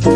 Good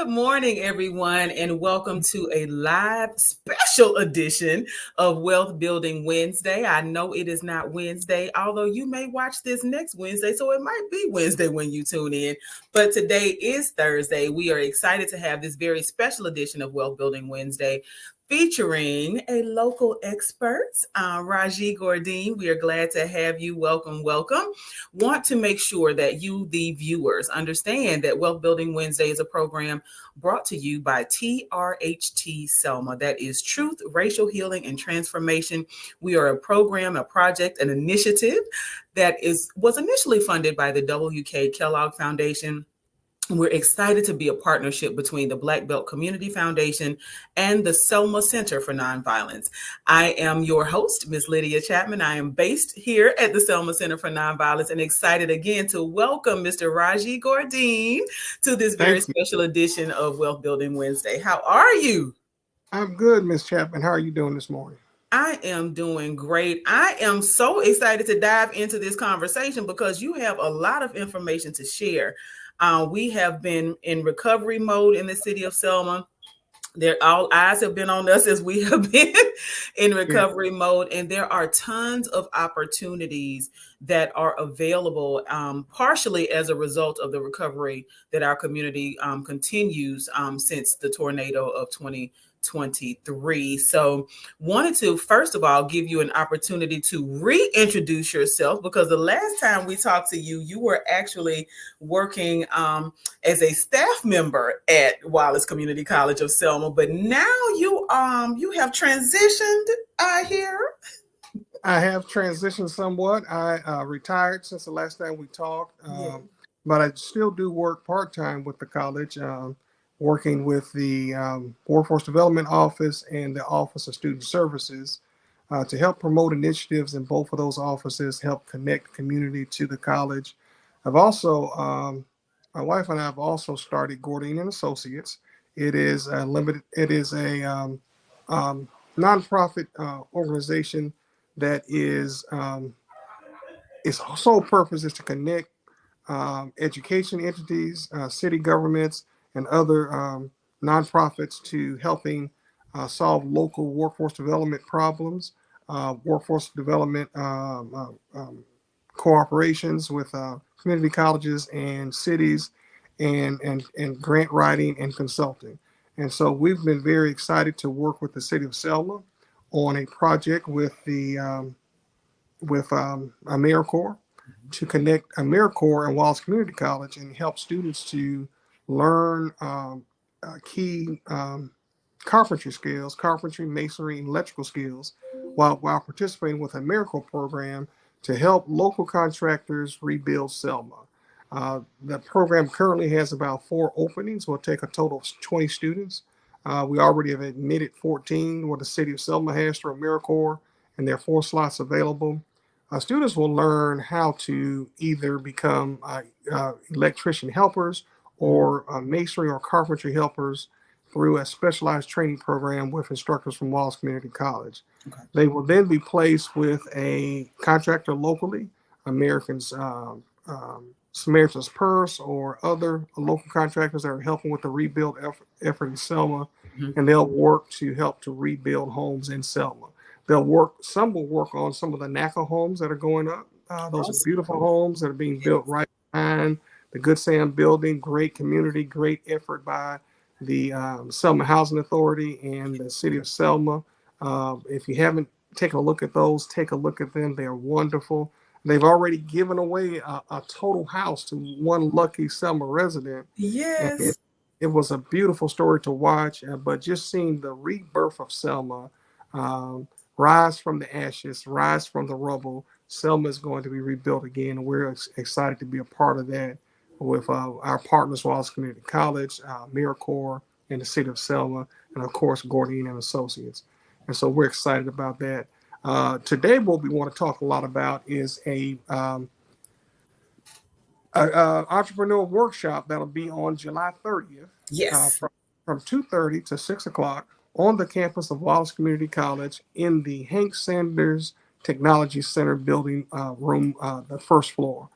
morning, everyone, and welcome to a live special edition of Wealth Building Wednesday. I know it is not Wednesday, although you may watch this next Wednesday, so it might be Wednesday when you tune in. But today is Thursday. We are excited to have this very special edition of Wealth Building Wednesday, featuring a local expert, Raji Gourdine. We are glad to have you. Welcome, welcome. Want to make sure that you, the viewers, understand that Wealth Building Wednesday is a program brought to you by TRHT Selma. That is Truth, Racial Healing, and Transformation. We are a program, a project, an initiative that was initially funded by the W.K. Kellogg Foundation. We're excited to be a partnership between the Black Belt Community Foundation and the Selma Center for Nonviolence. I am your host, Ms. Lydia Chapman. I am based here at the Selma Center for Nonviolence and excited again to welcome Mr. Raji Gourdine to this very special edition of Wealth Building Wednesday. How are you? I'm good, Ms. Chapman. How are you doing this morning? I am doing great. I am so excited to dive into this conversation because you have a lot of information to share. We have been in recovery mode in the city of Selma. All eyes have been on us as we have been in recovery mode, and there are tons of opportunities that are available, partially as a result of the recovery that our community continues since the tornado of 2023. So wanted to, first of all, give you an opportunity to reintroduce yourself, because the last time we talked to you, you were actually working as a staff member at Wallace Community College of Selma, but now you have transitioned, I hear. I have transitioned somewhat. I retired since the last time we talked, but I still do work part-time with the college, working with the Workforce Development Office and the Office of Student Services to help promote initiatives in both of those offices, help connect the community to the college. I've also, my wife and I have also started Gourdine and Associates. It is a nonprofit organization that is its sole purpose is to connect education entities, city governments, and other nonprofits to helping solve local workforce development problems, workforce development cooperations with community colleges and cities, and grant writing and consulting. And so we've been very excited to work with the city of Selma on a project with the AmeriCorps to connect AmeriCorps and Wallace Community College and help students to learn key carpentry skills, carpentry, masonry, and electrical skills, while participating with an AmeriCorps program to help local contractors rebuild Selma. The program currently has about 4 openings. We'll take a total of 20 students. We already have admitted 14, what the city of Selma has through AmeriCorps, and there are 4 slots available. Students will learn how to either become electrician helpers or masonry or carpentry helpers through a specialized training program with instructors from Wallace Community College. Okay. They will then be placed with a contractor locally, Samaritan's Purse or other local contractors that are helping with the rebuild effort in Selma, and they'll work to help to rebuild homes in Selma. Some will work on some of the NACA homes that are going up. Those are beautiful homes that are being built right behind the Good Sam building. Great community, great effort by the Selma Housing Authority and the city of Selma. If you haven't taken a look at those, take a look at them. They're wonderful. They've already given away a total house to one lucky Selma resident. Yes. It was a beautiful story to watch, but just seeing the rebirth of Selma, rise from the ashes, rise from the rubble. Selma is going to be rebuilt again, and we're excited to be a part of that with our partners, Wallace Community College, AmeriCorps, and the city of Selma, and of course, Gourdine and Associates. And so we're excited about that. Today, what we want to talk a lot about is a entrepreneur workshop that'll be on July 30th Yes. from 2:30 to 6 o'clock on the campus of Wallace Community College in the Hank Sanders Technology Center building room, the first floor.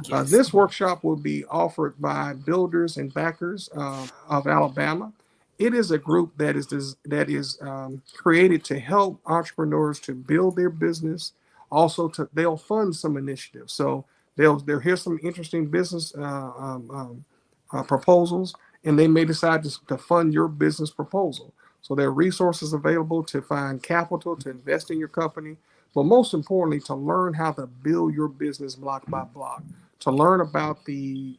Yes. This workshop will be offered by builders and backers of Alabama. It is a group that is created to help entrepreneurs to build their business. Also, they'll fund some initiatives. So they'll hear some interesting business proposals, and they may decide to fund your business proposal. So there are resources available to find capital to invest in your company, but most importantly, to learn how to build your business block by block, to learn about the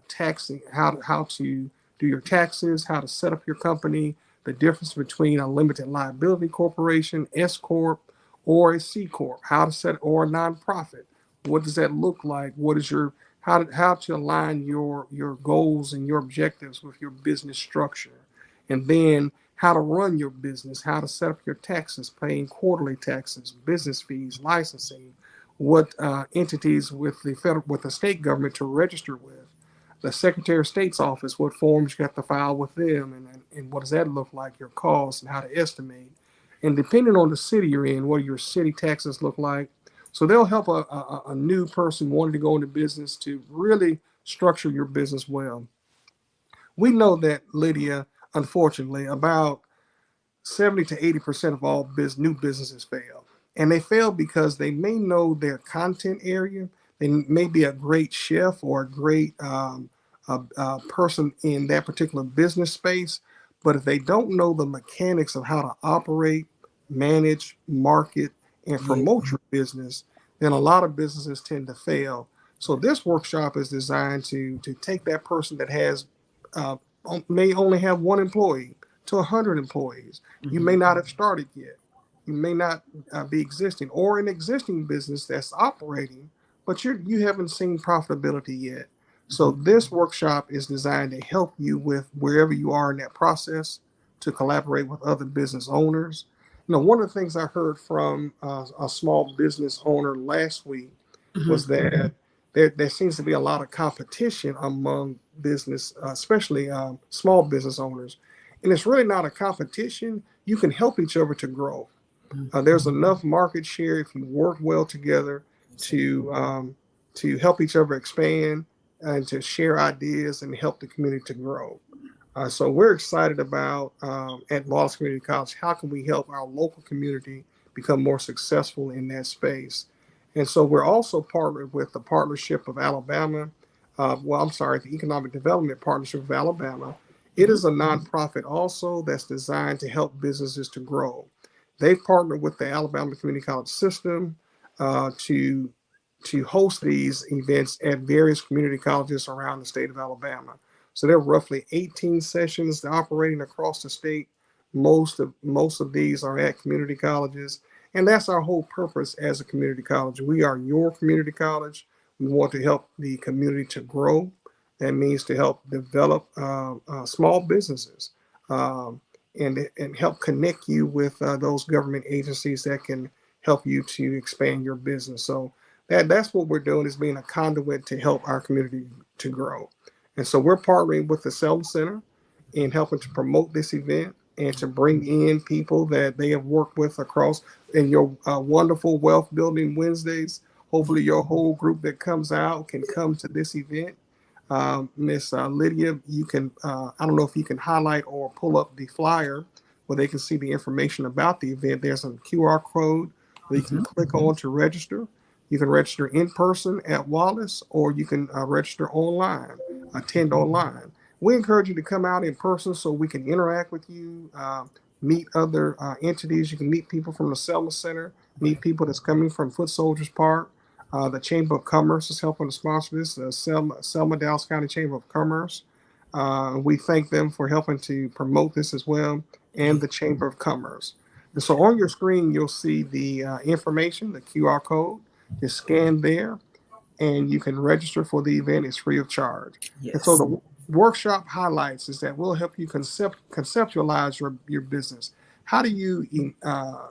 taxing, how to do your taxes, how to set up your company, the difference between a limited liability corporation, S corp, or a C corp, how to set or a nonprofit. What does that look like? What is your how to align your goals and your objectives with your business structure, and then how to run your business, how to set up your taxes, paying quarterly taxes, business fees, licensing, what entities with the state government to register with, the Secretary of State's office, what forms you have to file with them, and what does that look like, your costs and how to estimate. And depending on the city you're in, what do your city taxes look like? So they'll help a new person wanting to go into business to really structure your business well. We know that, Lydia, unfortunately, about 70 to 80% of all new businesses fail. And they fail because they may know their content area. They may be a great chef or a great person in that particular business space. But if they don't know the mechanics of how to operate, manage, market, and Yeah. promote your business, then a lot of businesses tend to fail. So this workshop is designed to take that person that has uh, may only have one employee to 100 employees. You may Mhm. not have started yet. You may not be existing or an existing business that's operating, but you haven't seen profitability yet. So Mhm. this workshop is designed to help you with wherever you are in that process to collaborate with other business owners. One of the things I heard from a small business owner last week Mhm. was that there seems to be a lot of competition among business, especially small business owners. And it's really not a competition. You can help each other to grow. There's enough market share if you work well together to help each other expand and to share ideas and help the community to grow. So we're excited about at Wallace Community College, how can we help our local community become more successful in that space? And so we're also partnered with the Partnership of Alabama. I'm sorry, the Economic Development Partnership of Alabama. It Mhm. is a nonprofit also that's designed to help businesses to grow. They've partnered with the Alabama Community College system to host these events at various community colleges around the state of Alabama. So there are roughly 18 sessions operating across the state. Most of these are at community colleges, and that's our whole purpose as a community college. We are your community college. We want to help the community to grow. That means to help develop small businesses um, and help connect you with those government agencies that can help you to expand your business. So that's what we're doing, is being a conduit to help our community to grow. And so we're partnering with the Selma Center in helping to promote this event and to bring in people that they have worked with across in your wonderful Wealth Building Wednesdays. Hopefully, your whole group that comes out can come to this event. Miss Lydia, you can, I don't know if you can highlight or pull up the flyer where they can see the information about the event. There's a QR code where you can Mhm. click on to register. You can register in person at Wallace, or you can register online, attend online. We encourage you to come out in person so we can interact with you, meet other entities. You can meet people from the Selma Center, meet people that's coming from Foot Soldiers Park. The Chamber of Commerce is helping to sponsor this, the Selma Dallas County Chamber of Commerce. We thank them for helping to promote this as well, and Yeah. the Chamber of Commerce. And so on your screen, you'll see the information, the QR code. Just scan there, and you can register for the event. It's free of charge. And so Yes. the workshop highlights is that we'll help you conceptualize your business. How do you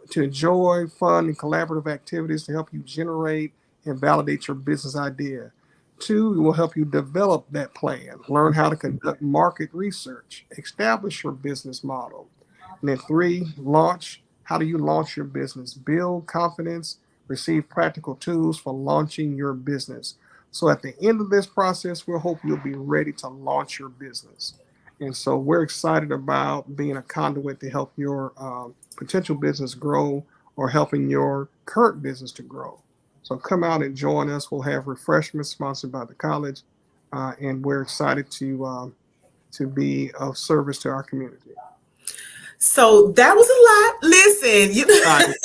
to enjoy fun and collaborative activities to help you generate and validate your business idea? Two, it will help you develop that plan, learn how to conduct market research, establish your business model. And then three, launch. How do you launch your business? Build confidence, receive practical tools for launching your business. So at the end of this process, we'll hope you'll be ready to launch your business. And so we're excited about being a conduit to help your potential business grow or helping your current business to grow. So come out and join us. We'll have refreshments sponsored by the college, and we're excited to be of service to our community. So that was a lot. Listen, Excited.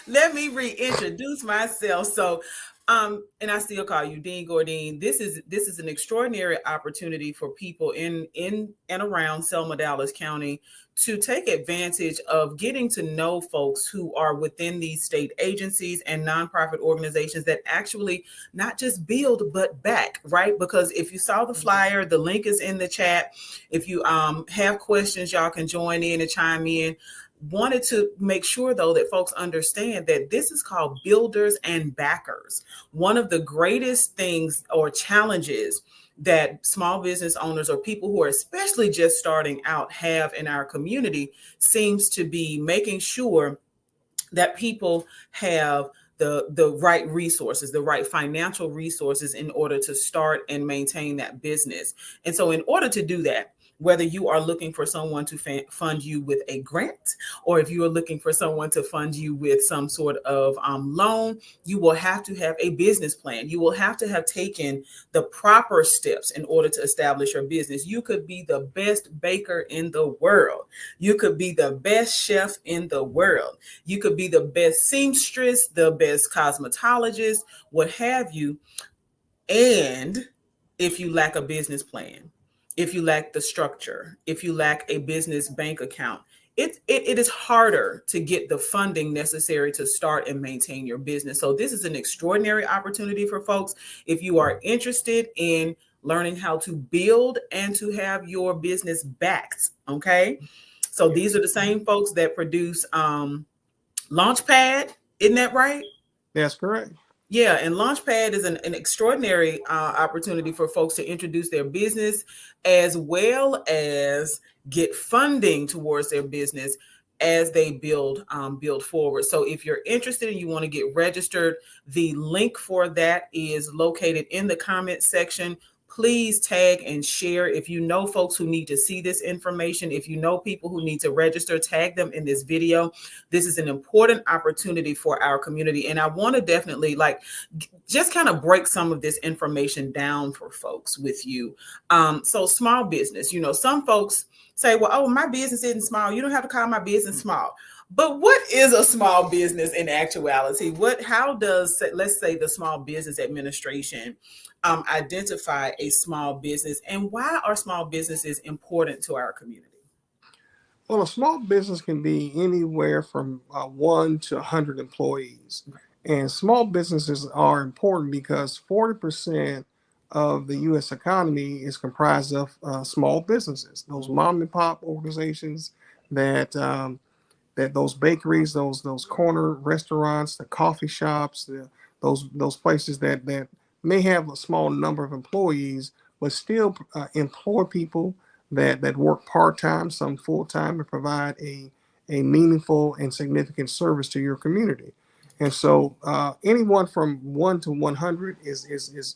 let me reintroduce myself. So, and I still call you Dean Gourdine. This is an extraordinary opportunity for people in and around Selma Dallas County to take advantage of getting to know folks who are within these state agencies and nonprofit organizations that actually not just build but back, right? Because if you saw the flyer, the link is in the chat. If you have questions, y'all can join in and chime in. Wanted to make sure, though, that folks understand that this is called builders and backers. One of the greatest things or challenges that small business owners or people who are especially just starting out have in our community seems to be making sure that people have the right resources, the right financial resources in order to start and maintain that business. And so in order to do that, whether you are looking for someone to fund you with a grant, or if you are looking for someone to fund you with some sort of loan, you will have to have a business plan. You will have to have taken the proper steps in order to establish your business. You could be the best baker in the world. You could be the best chef in the world. You could be the best seamstress, the best cosmetologist, what have you. And if you lack a business plan, if you lack the structure, if you lack a business bank account, it is harder to get the funding necessary to start and maintain your business. So this is an extraordinary opportunity for folks. If you are interested in learning how to build and to have your business backed, okay? So these are the same folks that produce Launchpad, isn't that right? That's correct. Yeah, and Launchpad is an extraordinary opportunity for folks to introduce their business as well as get funding towards their business as they build forward. So if you're interested and you want to get registered, the link for that is located in the comment section. Please tag and share. If you know folks who need to see this information, if you know people who need to register, tag them in this video. This is an important opportunity for our community. And I want to definitely just kind of break some of this information down for folks with you. So small business, some folks say, well, oh, my business isn't small. You don't have to call my business small. But what is a small business in actuality? How does, let's say, the Small Business Administration identify a small business, and why are small businesses important to our community? Well, a small business can be anywhere from 1 to 100 employees. And small businesses are important because 40% of the U.S. economy is comprised of small businesses, those mom and pop organizations that those bakeries, those corner restaurants, the coffee shops, those places that may have a small number of employees, but still employ people that work part time, some full time, and provide a meaningful and significant service to your community. And so, anyone from 1 to 100 is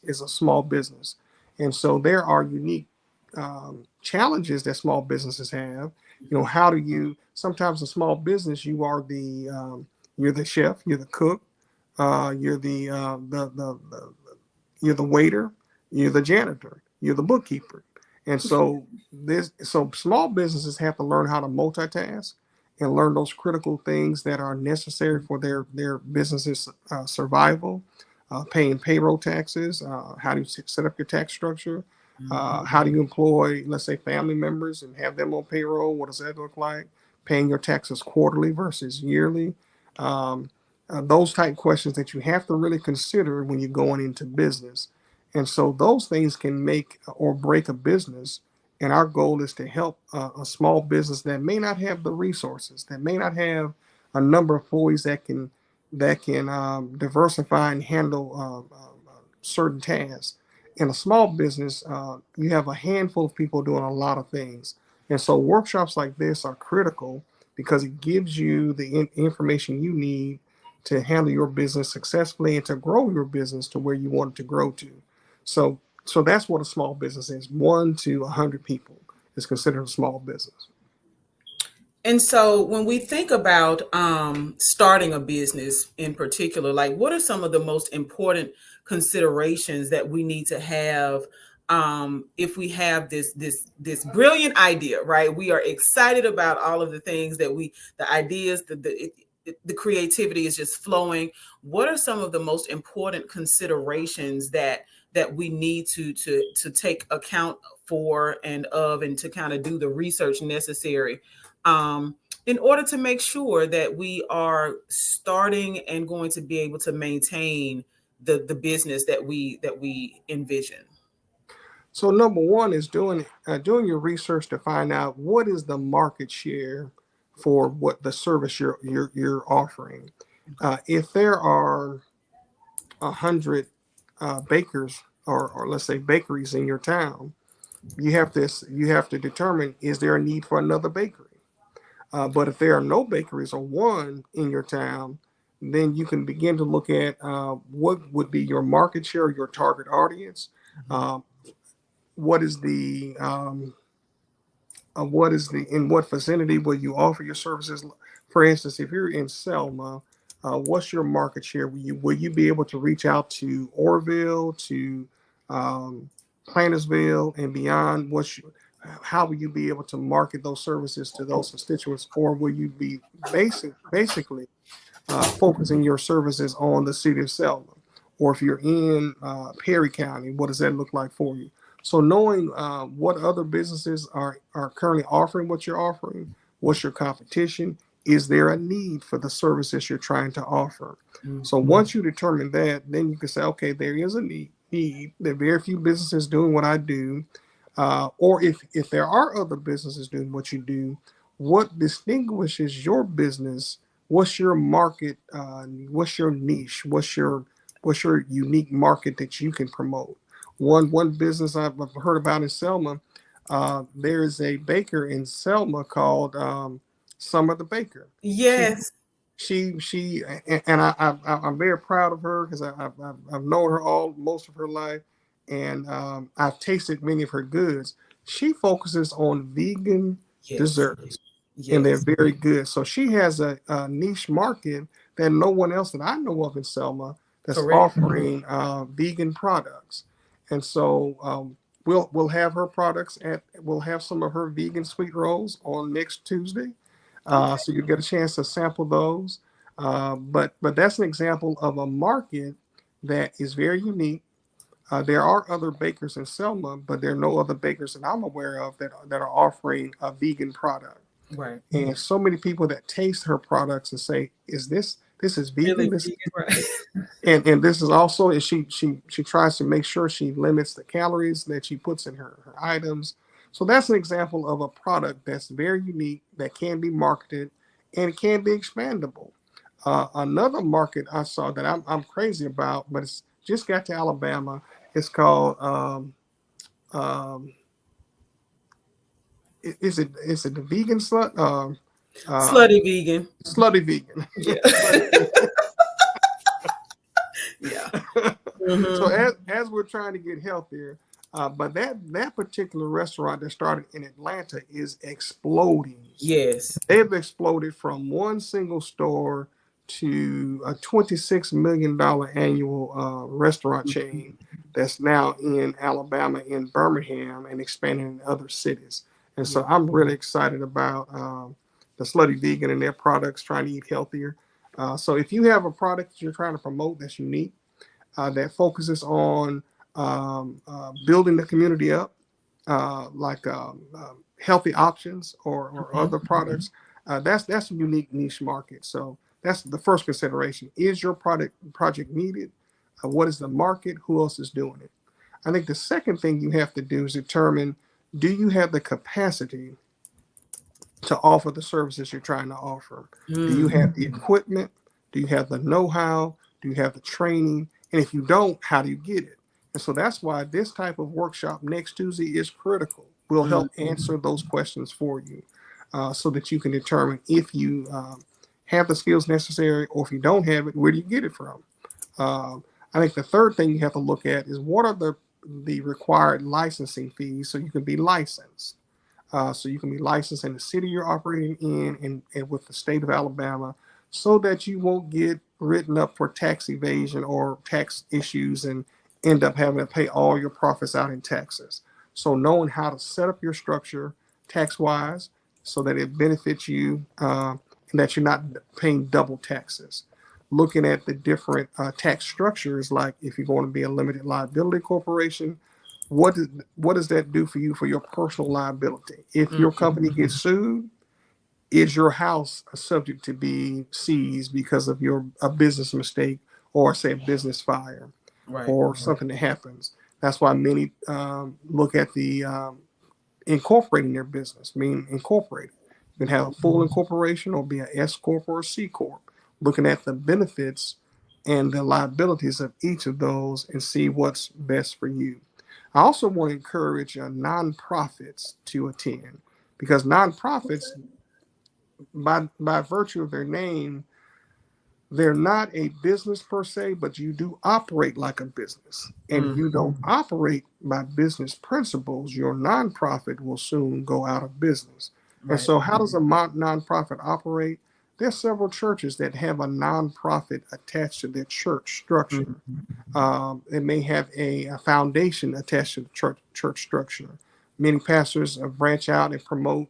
a small business. And so, there are unique challenges that small businesses have. How do you? Sometimes a small business, you're the chef, you're the cook, you're you're the waiter, you're the janitor, you're the bookkeeper. And so small businesses have to learn how to multitask and learn those critical things that are necessary for their business's survival. Paying payroll taxes, how do you set up your tax structure? How do you employ, let's say, family members and have them on payroll? What does that look like? Paying your taxes quarterly versus yearly. Those type questions that you have to really consider when you're going into business. And so those things can make or break a business. And our goal is to help a small business that may not have the resources, that may not have a number of employees that can diversify and handle certain tasks. In a small business, you have a handful of people doing a lot of things, and so workshops like this are critical because it gives you the information you need to handle your business successfully and to grow your business to where you want it to grow to. So that's what a small business is. 1 to 100 people is considered a small business. And so when we think about starting a business in particular, like what are some of the most important considerations that we need to have if we have this brilliant idea, right? We are excited about all of the things that the ideas, the creativity is just flowing. What are some of the most important considerations that we need to take account for and to kind of do the research necessary um, in order to make sure that we are starting and going to be able to maintain the business that we envision. So number one is doing your research to find out what is the market share for what the service you're offering. If there are 100 bakers or let's say bakeries in your town, you have to determine, is there a need for another bakery? But if there are no bakeries or one in your town, then you can begin to look at what would be your market share, your target audience. Uh, what is the in what vicinity will you offer your services? For instance, if you're in Selma, what's your market share? Will you be able to reach out to Orville, to um, Plantersville, and beyond? How will you be able to market those services to those constituents, or will you be basically focusing your services on the city of Selma? Or if you're in Perry County, what does that look like for you? So knowing what other businesses are currently offering what you're offering, what's your competition, is there a need for the services you're trying to offer? So Mhm. once you determine that, then you can say, okay, there is a need. There are very few businesses doing what I do. Or if there are other businesses doing what you do, what distinguishes your business? What's your market? What's your niche? What's your unique market that you can promote? One business I've heard about in Selma, there is a baker in Selma called Summer the Baker. She Yes, she and I'm very proud of her because I've known her all most of her life, and I've tasted many of her goods. She focuses on vegan yes, desserts, and they're yes, very good. So she has a niche market that no one else that I know of in Selma that's correct. offering vegan products, and so we'll have her products at we'll have some of her vegan sweet rolls on next Tuesday, Okay. so you get a chance to sample those. But that's an example of a market that is very unique. There are other bakers in Selma, but there are no other bakers that I'm aware of that are offering a vegan product. Right. And so many people that taste her products and say, "Is this is Really vegan? This vegan, right? and this is also," and she tries to make sure she limits the calories that she puts in her items. So that's an example of a product that's very unique that can be marketed and it can be expandable. Another market I saw that I'm crazy about, but it's just got to Alabama. It's called um, is it the vegan slut? Slutty vegan. Slutty vegan. Yeah. Slutty vegan. Yeah. So Hmm. as we're trying to get healthier, but that particular restaurant that started in Atlanta is exploding. Yes. They've exploded from one single store to a $26 million annual restaurant chain that's now in Alabama, in Birmingham, and expanding in other cities. And Yeah. so I'm really excited about the Slutty Vegan and their products, trying to eat healthier. So if you have a product that you're trying to promote that's unique, that focuses on building the community up, like healthy options or Mhm. other products. That's a unique niche market. So that's the first consideration: is your project needed? What is the market? Who else is doing it? I think the second thing you have to do is determine, do you have the capacity to offer the services you're trying to offer? Do you Mm, have the equipment? Do you have the know-how? Do you have the training? And if you don't, how do you get it? And so that's why this type of workshop next Tuesday is critical. We'll mm, help answer those questions for you, so that you can determine if you have the skills necessary, or if you don't have it, where do you get it from? I think the third thing you have to look at is what are the required licensing fees so you can be licensed. So you can be licensed in the city you're operating in, and with the state of Alabama, so that you won't get written up for tax evasion or tax issues and end up having to pay all your profits out in taxes. So knowing how to set up your structure tax wise so that it benefits you, and that you're not paying double taxes. Looking at the different tax structures, like if you're going to be a limited liability corporation, what does that do for you for your personal liability? If your mm. company gets sued, is your house subject to be seized because of your a business mistake, or say a business fire Right. or something that happens? That's why many look at the incorporating their business, meaning incorporated. You can have a full incorporation or be an S corp or a C corp. Looking at the benefits and the liabilities of each of those and see what's best for you. I also want to encourage nonprofits to attend, because nonprofits, by virtue of their name, they're not a business per se, but you do operate like a business. And if Mm, you don't operate by business principles, your nonprofit will soon go out of business. And right. so, how does a nonprofit operate? There's several churches that have a nonprofit attached to their church structure. Mm, It may have a foundation attached to the church structure. Many pastors branch out and promote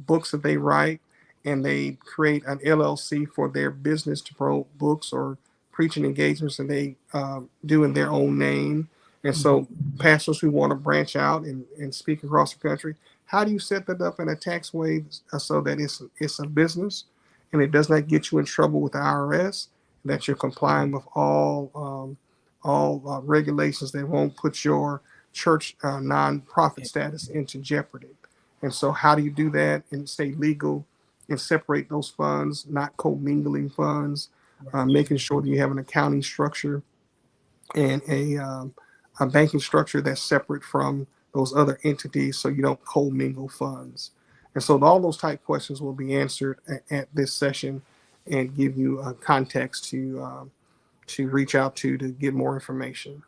books that they write, and they create an LLC for their business to promote books or preaching engagements that they do in their own name. And mm, so, pastors who want to branch out and speak across the country, how do you set that up in a tax way so that it's a business and it does not get you in trouble with the IRS? That you're complying with all regulations that won't put your church nonprofit status into jeopardy. And so, how do you do that and stay legal and separate those funds, not commingling funds, right. making sure that you have an accounting structure and a banking structure that's separate from those other entities so you don't commingle funds. And so, all those type questions will be answered at this session and give you context to reach out to get more information.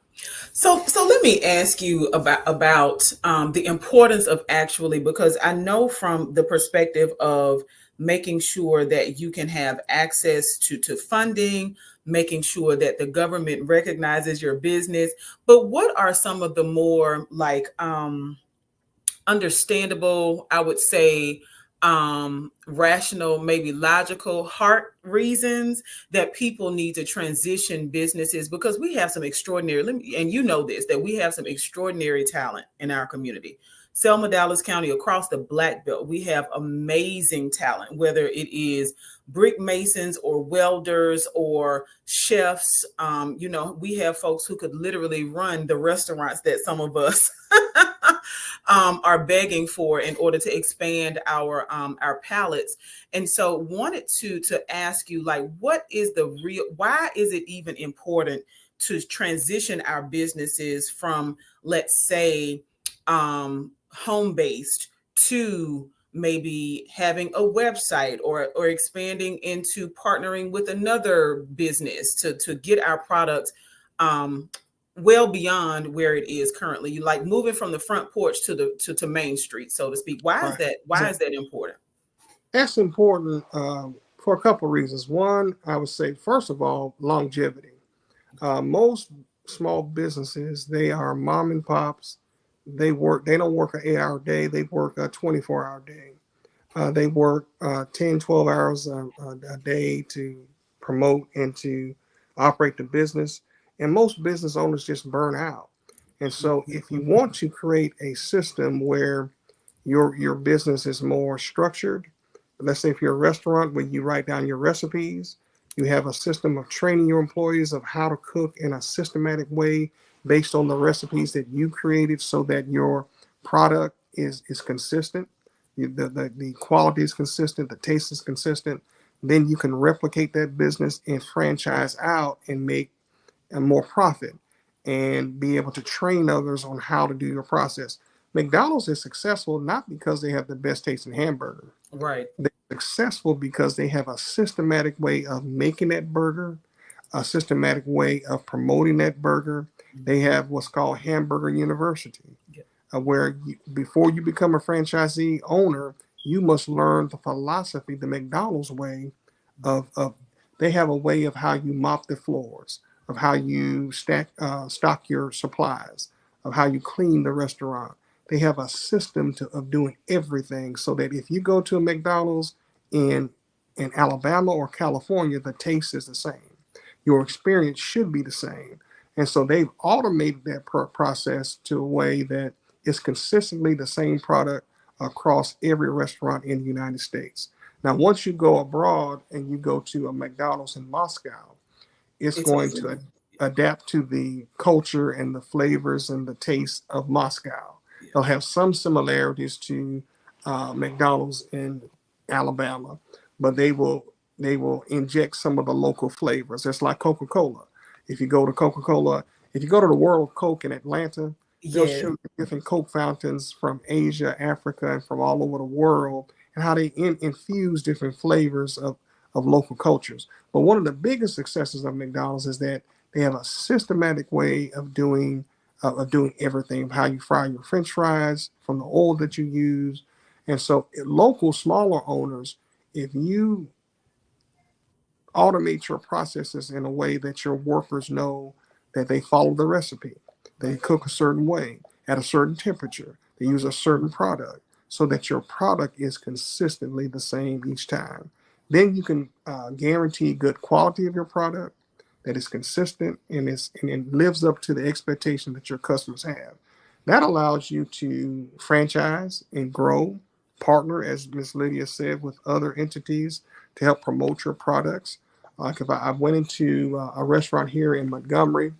So let me ask you about the importance of actually, because I know from the perspective of making sure that you can have access to funding, making sure that the government recognizes your business. But what are some of the more like understandable, I would say, rational, maybe logical heart reasons that people need to transition businesses? Because we have some extraordinary, and you know this, that we have some extraordinary talent in our community. Selma, Dallas County, across the Black Belt, we have amazing talent, whether it is brick masons or welders or chefs. We have folks who could literally run the restaurants that some of us are begging for in order to expand our palettes. And so wanted to ask you, like, what is the real, why is it even important to transition our businesses from, let's say, home based to maybe having a website, or expanding into partnering with another business to get our products um, well beyond where it is currently? You like moving from the front porch to the to Main Street, so to speak. Why is Right. that? Why is that important? That's important for a couple of reasons. One, I would say, first of all, longevity. Most small businesses, they are mom and pops. They don't work an 8 hour day, they work a 24-hour day. They work 10, 12 hours a day to promote and to operate the business. And most business owners just burn out. And so, if you want to create a system where your business is more structured, let's say if you're a restaurant where you write down your recipes, you have a system of training your employees of how to cook in a systematic way based on the recipes that you created so that your product is consistent, the quality is consistent, the taste is consistent, then you can replicate that business and franchise out and make a more profit and be able to train others on how to do your process. McDonald's is successful not because they have the best tasting hamburger. Right. They're successful because they have a systematic way of making that burger, a systematic way of promoting that burger. They Mhm. have what's called Hamburger University, Yeah. where before you become a franchisee owner, you must learn the philosophy, the McDonald's way of they have a way of how you mop the floors, of how you stock your supplies, of how you clean the restaurant. They have a system of doing everything so that if you go to a McDonald's in in Alabama or California, the taste is the same. Your experience should be the same. And so they've automated that process to a way that it's consistently the same product across every restaurant in the United States. Now, once you go abroad and you go to a McDonald's in Moscow, it's It's a going to different. adapt to the culture and the flavors and the taste of Moscow. Yeah. They'll have some similarities to McDonald's in Alabama, but they will inject some of the local flavors. It's like Coca-Cola. If you go to Coca-Cola, if you go to the World of Coke in Atlanta, they'll Yes. show you different Coke fountains from Asia, Africa, and from all over the world, and how they infuse different flavors of local cultures. But one of the biggest successes of McDonald's is that they have a systematic way of doing everything, how you fry your French fries, from the oil that you use, and so local smaller owners, if you automate your processes in a way that your workers know that they follow the recipe. They Right. cook a certain way at a certain temperature. They use a certain product so that your product is consistently the same each time. Then you can guarantee good quality of your product, that is consistent and it lives up to the expectation that your customers have. That allows you to franchise and grow, partner, as Ms. Lydia said, with other entities to help promote your products. Like if I went into a restaurant here in Montgomery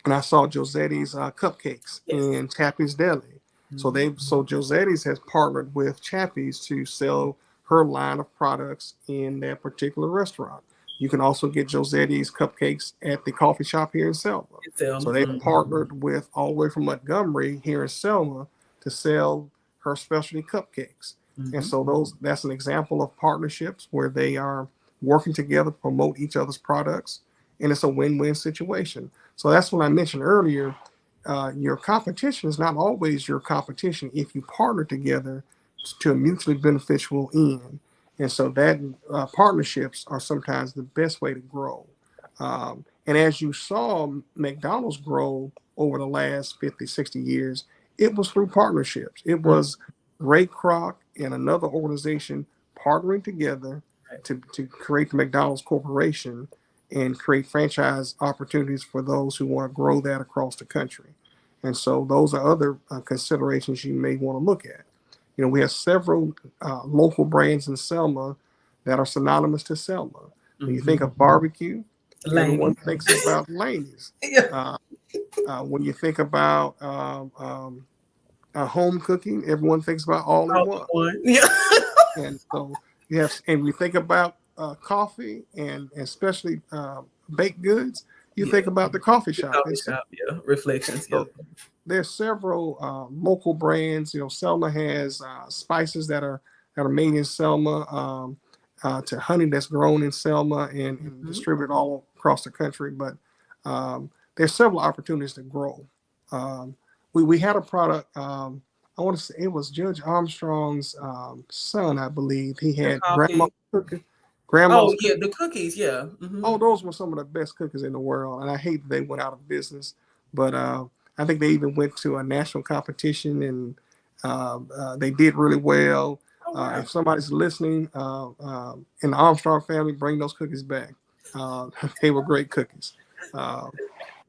and I saw Josetti's cupcakes Yes. in Chappie's Deli. Mhm. So Josetti's has partnered with Chappie's to sell her line of products in that particular restaurant. You can also get Josetti's cupcakes at the coffee shop here in Selma. It's Selma. So they've Mhm. partnered with all the way from Montgomery here in Selma to sell her specialty cupcakes. And Mhm. so that's an example of partnerships where they are working together to promote each other's products, and it's a win-win situation. So that's what I mentioned earlier. Your competition is not always your competition if you partner together to a mutually beneficial end. And so that partnerships are sometimes the best way to grow. And as you saw McDonald's grow over the last 50, 60 years, it was through partnerships. It Mhm. was Ray Kroc and another organization partnering together Right. to create the McDonald's Corporation and create franchise opportunities for those who want to grow that across the country. And so those are other considerations you may want to look at. You know, we have several local brands in Selma that are synonymous to Selma. When you think Mhm. of barbecue, everyone Laney. thinks about Laney's. Yeah. Uh, when you think about home cooking, everyone thinks about All in All One. in one. Yeah. And so and we think about coffee and especially baked goods, you Yeah. think about the coffee The shop coffee itself. shop. Yeah. Reflections. Yeah. So there's several local brands. You know, Selma has spices that are made in Selma, to honey that's grown in Selma and Mhm. distributed all across the country. But there's several opportunities to grow. Um, we had a product. I want to say it was Judge Armstrong's son, I believe. He The had coffee. Oh grandma's yeah, cookies. the cookies. Yeah. Oh, Mhm. those were some of the best cookies in the world, and I hate that they went out of business. But I think they even went to a national competition, and they did really well. Oh wow. If somebody's listening in the Armstrong family, bring those cookies back. They were great cookies. Uh,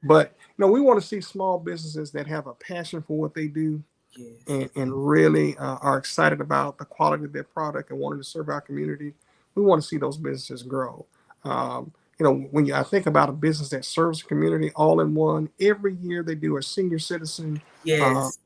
but we want to see small businesses that have a passion for what they do Yes. and really are excited about the quality of their product and wanting to serve our community. We want to see those businesses grow. When I think about a business that serves the community all in one, every year they do a senior citizen uh, Yes.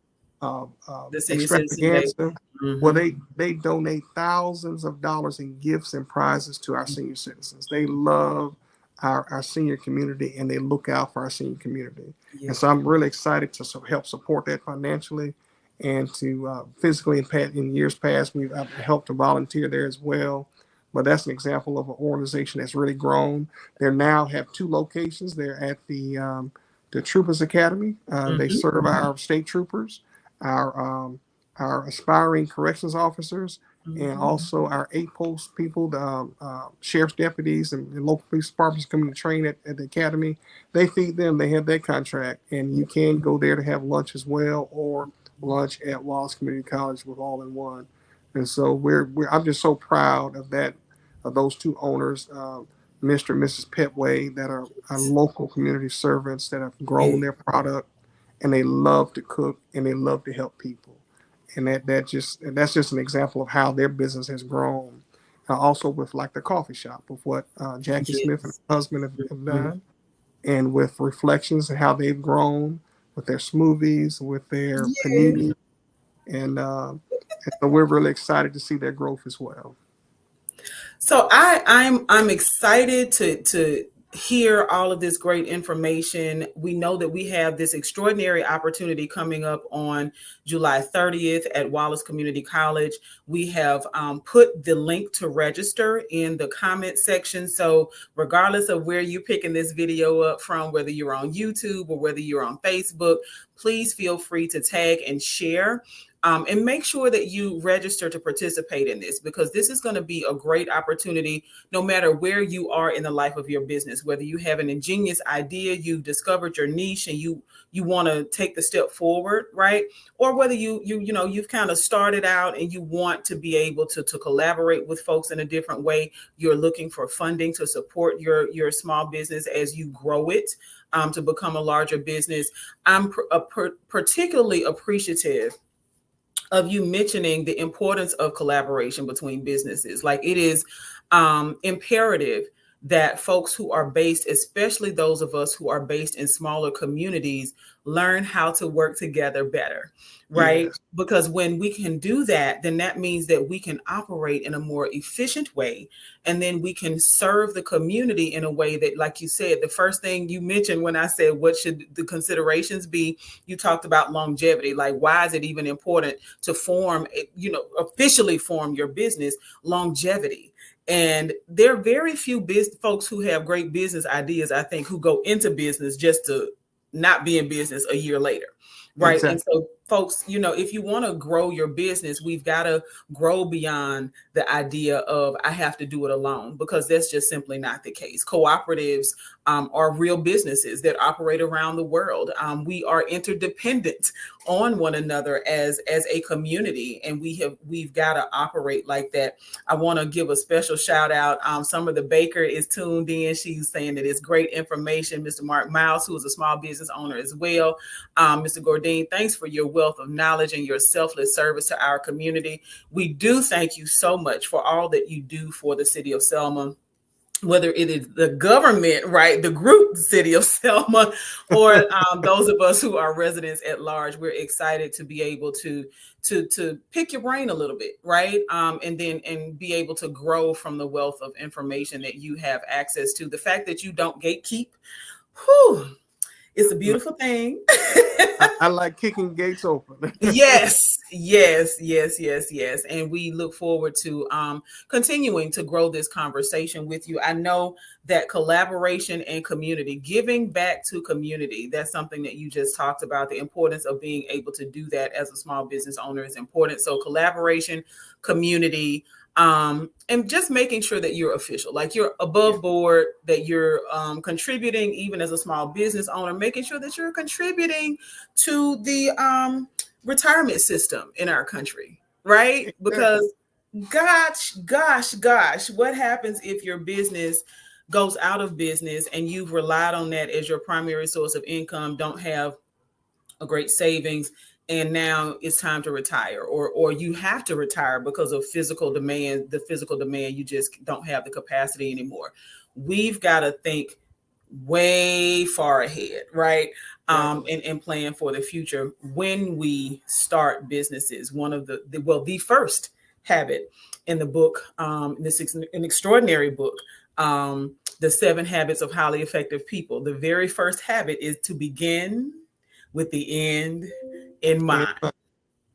The senior citizen day. extravaganza. Well, Mm-hmm. they donate thousands of dollars in gifts and prizes to our senior citizens. They love our senior community, and they look out for our senior community. Yeah. And so I'm really excited to help support that financially, and to physically. In years past, I've helped to volunteer there as well. But that's an example of an organization that's really grown. They now have two locations. They're at the Troopers Academy. They Mm-hmm. serve our state troopers, our our aspiring corrections officers, and Mm-hmm. also our eight post people, the sheriff's deputies and local police departments coming to train at the academy. They feed them. They have that contract, and you can go there to have lunch as well, or lunch at Wallace Community College with All in One. And so I'm just so proud of that, of those two owners, Mr. and Mrs. Petway, that are local community servants that have grown Yeah. their product, and they love to cook and they love to help people. And that's just an example of how their business has grown. Also with like the coffee shop, with what Jackie Smith and Yes. her husband have Mm-hmm. done, and with Reflections and how they've grown with their smoothies, with their Yeah. panini, and so we're really excited to see their growth as well. So I'm excited to hear all of this great information. We know that we have this extraordinary opportunity coming up on July 30th at Wallace Community College. We have put the link to register in the comment section. So regardless of where you're picking this video up from, whether you're on YouTube or whether you're on Facebook, please feel free to tag and share. And make sure that you register to participate in this, because this is going to be a great opportunity no matter where you are in the life of your business, whether you have an ingenious idea, you've discovered your niche, and you want to take the step forward, right? Or whether you've kind of started out and you want to be able to collaborate with folks in a different way. You're looking for funding to support your small business as you grow it, to become a larger business. I'm particularly appreciative of you mentioning the importance of collaboration between businesses. Like, it is imperative that folks who are based, especially those of us who are based in smaller communities, learn how to work together better, right? Yes, Because when we can do that, then that means that we can operate in a more efficient way. And then we can serve the community in a way that, like you said, the first thing you mentioned when I said, what should the considerations be? You talked about longevity. Like, why is it even important to officially form your business? Longevity. And there are very few folks who have great business ideas, I think, who go into business just to not be in business a year later. Right. And exactly. so, folks, if you want to grow your business, we've got to grow beyond the idea of I have to do it alone, because that's just simply not the case. Cooperatives are real businesses that operate around the world. We are interdependent on one another as a community, and we've got to operate like that. I want to give a special shout out. Summer the Baker is tuned in. She's saying that it's great information. Mr. Mark Mouse, who is a small business owner as well. Mr. Gourdine, thanks for your wealth of knowledge and your selfless service to our community. We do thank you so much for all that you do for the city of Selma, whether it is the government, right, the group, the city of Selma, or those of us who are residents at large. We're excited to be able to pick your brain a little bit, right, and be able to grow from the wealth of information that you have access to. The fact that you don't gatekeep, whew, it's a beautiful thing. I like kicking gates open. Yes, yes, yes, yes, yes. And we look forward to continuing to grow this conversation with you. I know that collaboration and community, giving back to community, that's something that you just talked about. The importance of being able to do that as a small business owner is important. So collaboration, community, and just making sure that you're official, like you're above board, that you're contributing, even as a small business owner, making sure that you're contributing to the retirement system in our country, right? Exactly. Because gosh, what happens if your business goes out of business and you've relied on that as your primary source of income, don't have a great savings, and now it's time to retire, or you have to retire because of the physical demand, you just don't have the capacity anymore. We've got to think way far ahead, right? Definitely. And plan for the future when we start businesses. One of the first habit in the book, this is an extraordinary book, The 7 Habits of Highly Effective People. The very first habit is to begin with the end in And, mind.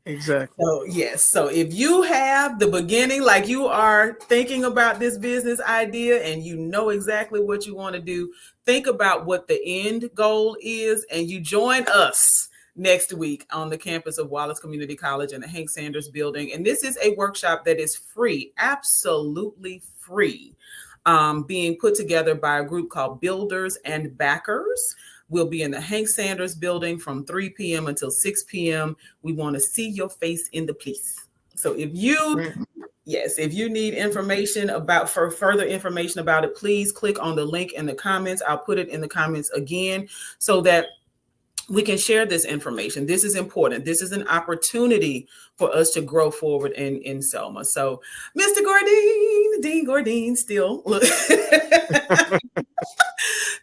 exactly. So, yes. So, if you have the beginning, like you are thinking about this business idea and you know exactly what you want to do, think about what the end goal is, and you join us next week on the campus of Wallace Community College in the Hank Sanders building. And this is a workshop that is free, absolutely free, being put together by a group called Builders and Backers. We'll be in the Hank Sanders building from 3 p.m. until 6 p.m. We want to see your face in the place. So if you need information about for further information about it, please click on the link in the comments. I'll put it in the comments again so that we can share this information. This is important. This is an opportunity for us to grow forward in Selma. So, Mr. Gourdine, Dean Gourdine, still.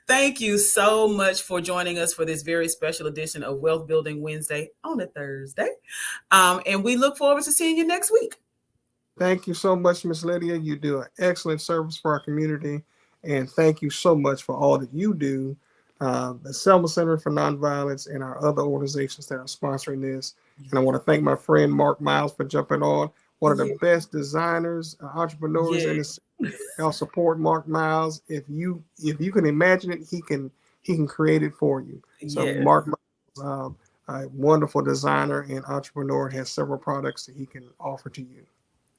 Thank you so much for joining us for this very special edition of Wealth Building Wednesday on a Thursday. And we look forward to seeing you next week. Thank you so much, Miss Lydia. You do an excellent service for our community. And thank you so much for all that you do. The Selma Center for Nonviolence and our other organizations that are sponsoring this. And I want to thank my friend Mark Miles for jumping on. One of the Yeah. best designers, entrepreneurs in Yeah. this. I'll support Mark Miles. If you can imagine it, he can create it for you. So Yes. Mark Miles, a wonderful designer and entrepreneur, has several products that he can offer to you.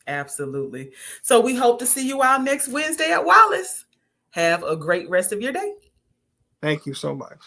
Absolutely. So we hope to see you all next Wednesday at Wallace. Have a great rest of your day. Thank you so much.